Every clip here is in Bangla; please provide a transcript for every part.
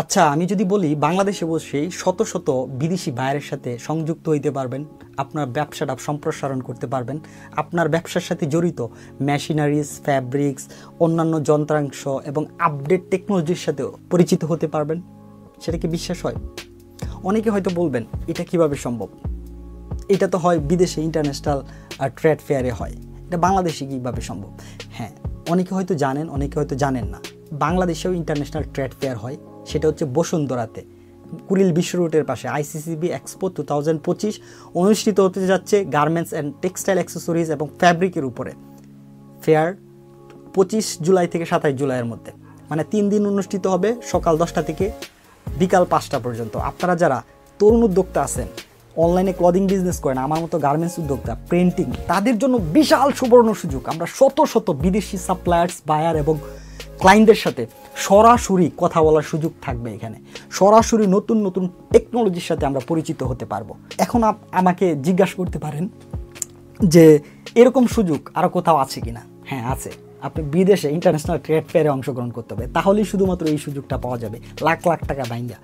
আচ্ছা, আমি যদি বলি বাংলাদেশে বসেই শত শত বিদেশি বায়ারের সাথে সংযুক্ত হইতে পারবেন, আপনার ব্যবসাটা সম্প্রসারণ করতে পারবেন, আপনার ব্যবসার সাথে জড়িত মেশিনারিজ, ফ্যাব্রিক্স, অন্যান্য যন্ত্রাংশ এবং আপডেট টেকনোলজির সাথে পরিচিত হতে পারবেন, সেটা কি বিশ্বাস হয়? অনেকে হয়তো বলবেন এটা কিভাবে সম্ভব, এটা তো হয় বিদেশে ইন্টারন্যাশনাল ট্রেড ফেয়ারে হয়, এটা বাংলাদেশে কীভাবে সম্ভব? হ্যাঁ, অনেকে হয়তো জানেন, অনেকে হয়তো জানেন না, বাংলাদেশেও ইন্টারন্যাশনাল ট্রেড ফেয়ার হয়। সেটা হচ্ছে বসুন্ধরাতে, কুড়িল বিশ্ব রোডের পাশে আইসিসিবি এক্সপো 2025 অনুষ্ঠিত হতে যাচ্ছে গার্মেন্টস অ্যান্ড টেক্সটাইল অ্যাক্সেসরিজ এবং ফ্যাব্রিকের উপরে। ফেয়ার 25 জুলাই থেকে 27 জুলাইয়ের মধ্যে, মানে 3 দিন অনুষ্ঠিত হবে, সকাল 10টা থেকে বিকাল 5টা পর্যন্ত। আপনারা যারা তরুণ উদ্যোক্তা আছেন, অনলাইনে ক্লদিং বিজনেস করেন, আমার মতো গার্মেন্টস উদ্যোক্তা, প্রিন্টিং, তাদের জন্য বিশাল সুবর্ণ সুযোগ। আমরা শত শত বিদেশি সাপ্লায়ার্স, বায়ার এবং ক্লায়েন্টদের সাথে সরাসরি কথা বলার সুযোগ থাকবে। এখানে সরাসরি নতুন নতুন টেকনোলজির সাথে আমরা পরিচিত হতে পারবো। এখন আমাকে জিজ্ঞাসা করতে পারেন যে এরকম সুযোগ আরও কোথাও আছে কিনা? হ্যাঁ, আছে। আপনি বিদেশে ইন্টারন্যাশনাল ট্রেড ফেয়ারে অংশগ্রহণ করতে হবে, তাহলেই শুধুমাত্র এই সুযোগটা পাওয়া যাবে। লাখ লাখ টাকা বাইঙ্গা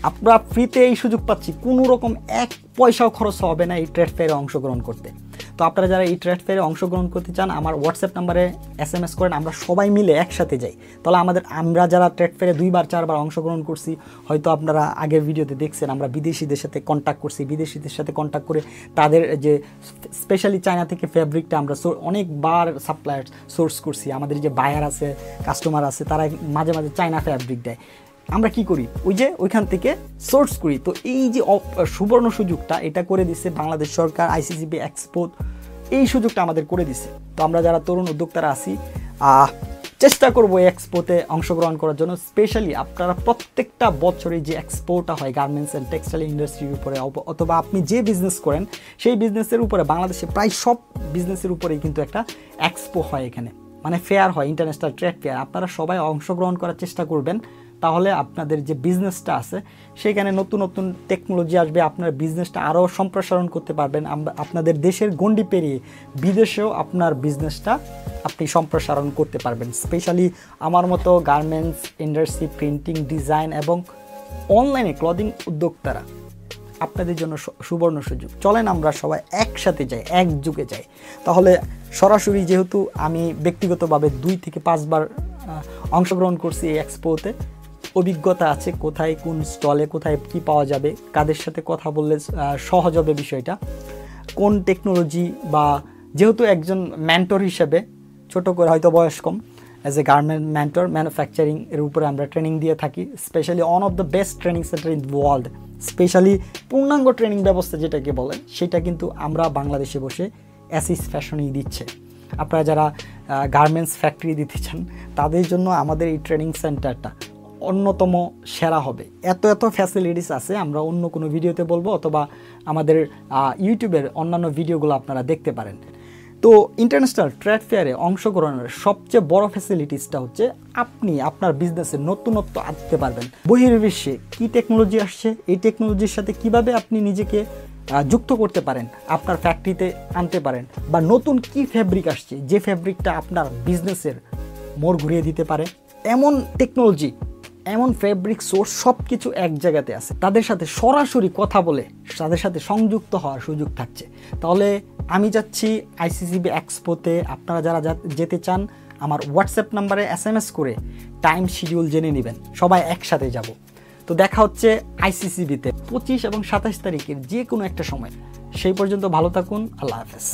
আমরা ফ্রিতে এই সুযোগ পাচ্ছি, কোনো রকম এক পয়সাও খরচ হবে না এই ট্রেড ফেয়ারে অংশগ্রহণ করতে। তো আপনারা যারা এই ট্রেড ফেয়ারে অংশগ্রহণ করতে চান, আমার হোয়াটসঅ্যাপ নাম্বারে SMS করেন, আমরা সবাই মিলে একসাথে যাই। তাহলে আমরা যারা ট্রেড ফেয়ারে 2-4বার অংশগ্রহণ করছি, হয়তো আপনারা আগের ভিডিওতে দেখছেন, আমরা বিদেশিদের সাথে কন্ট্যাক্ট করছি, বিদেশিদের সাথে কন্ট্যাক্ট করে তাদের যে স্পেশালি চায়না থেকে ফ্যাব্রিকটা আমরা অনেকবার সাপ্লায়ার সোর্স করছি। আমাদের যে বায়ার আছে, কাস্টমার আছে, তারা মাঝে মাঝে চায়না ফ্যাব্রিক দেয়। আমরা কি করি, ওইখান থেকে সোর্স করি। তো এই যে সুবর্ণ সুযোগটা, এটা করে দিচ্ছে বাংলাদেশ সরকার, আইসিসিবি এক্সপো এই সুযোগটা আমাদের করে দিচ্ছে। তো আমরা যারা তরুণ উদ্যোক্তারা আছি, চেষ্টা করবো এই এক্সপোতে অংশগ্রহণ করার জন্য। স্পেশালি আপনারা প্রত্যেকটা বছরে যে এক্সপোটা হয় গার্মেন্টস অ্যান্ড টেক্সটাইল ইন্ডাস্ট্রির উপরে, অথবা আপনি যে বিজনেস করেন সেই বিজনেসের উপরে, বাংলাদেশে প্রায় সব বিজনেসের উপরেই কিন্তু একটা এক্সপো হয়, এখানে মানে ফেয়ার হয়, ইন্টারন্যাশনাল ট্রেড ফেয়ার। আপনারা সবাই অংশগ্রহণ করার চেষ্টা করবেন, তাহলে আপনাদের যে বিজনেসটা আছে সেখানে নতুন নতুন টেকনোলজি আসবে, আপনার বিজনেসটা আরও সম্প্রসারণ করতে পারবেন। আপনাদের দেশের গণ্ডি পেরিয়ে বিদেশেও আপনার বিজনেসটা আপনি সম্প্রসারণ করতে পারবেন। স্পেশালি আমার মতো গার্মেন্টস ইন্ডাস্ট্রি, প্রিন্টিং, ডিজাইন এবং অনলাইনে ক্লদিং উদ্যোক্তারা, আপনাদের জন্য সুবর্ণ সুযোগ। চলেন আমরা সবাই একসাথে যাই, একযোগে যাই। তাহলে সরাসরি, যেহেতু আমি ব্যক্তিগতভাবে 2 থেকে 5 বার অংশগ্রহণ করছি এই এক্সপোতে, অভিজ্ঞতা আছে, কোথায় কোন স্টলে কোথায় কি পাওয়া যাবে, কাদের সাথে কথা বললে সহজ হবে বিষয়টা, কোন টেকনোলজি, বা যেহেতু একজন মেন্টর হিসেবে, ছোট করে হয়তো বয়স কম, as a garment mentor, manufacturing এর উপরে আমরা ট্রেনিং দিয়ে থাকি। Specially one of the best training center in the world. Specially পূর্ণাঙ্গ ট্রেনিং ব্যবস্থা যেটাকে বলে, সেটা কিন্তু আমরা বাংলাদেশে বসে অ্যাসিস ফ্যাশনই দিচ্ছে। আপনারা যারা গার্মেন্টস ফ্যাক্টরি দিতে চান, তাদের জন্য আমাদের এই ট্রেনিং সেন্টারটা অন্যতম সেরা হবে। এত ফ্যাসিলিটিস আছে, আমরা অন্য কোনো ভিডিওতে বলবো, অথবা আমাদের ইউটিউবের অন্যান্য ভিডিওগুলো আপনারা দেখতে পারেন। তো ইন্টারন্যাশনাল ট্রেড ফেয়ারে অংশগ্রহণের সবচেয়ে বড় ফ্যাসিলিটিসটা হচ্ছে আপনি আপনার বিজনেসে নতুনত্ব আনতে পারবেন। বহির্বিশ্বে কী টেকনোলজি আসছে, এই টেকনোলজির সাথে কিভাবে আপনি নিজেকে যুক্ত করতে পারেন, আপনার ফ্যাক্টরিতে আনতে পারেন, বা নতুন কি ফ্যাব্রিক আসছে, যে ফ্যাব্রিকটা আপনার বিজনেসের মোড় ঘুরিয়ে দিতে পারে, এমন টেকনোলজি, এমন ফ্যাব্রিক সোর্স সব কিছু এক জায়গাতে আছে। তাদের সাথে সরাসরি কথা বলে তাদের সাথে সংযুক্ত হওয়ার সুযোগ থাকছে। তাহলে আমি যাচ্ছি আইসিসিবি এক্সপোতে। আপনারা যারা যেতে চান, আমার হোয়াটসঅ্যাপ নাম্বারে SMS করে টাইম শিডিউল জেনে নেবেন, সবাই একসাথে যাব। তো দেখা হচ্ছে আইসিসিবিতে 25 এবং 27 তারিখের যে কোনো একটা সময়। সেই পর্যন্ত ভালো থাকুন, আল্লাহ হাফেজ।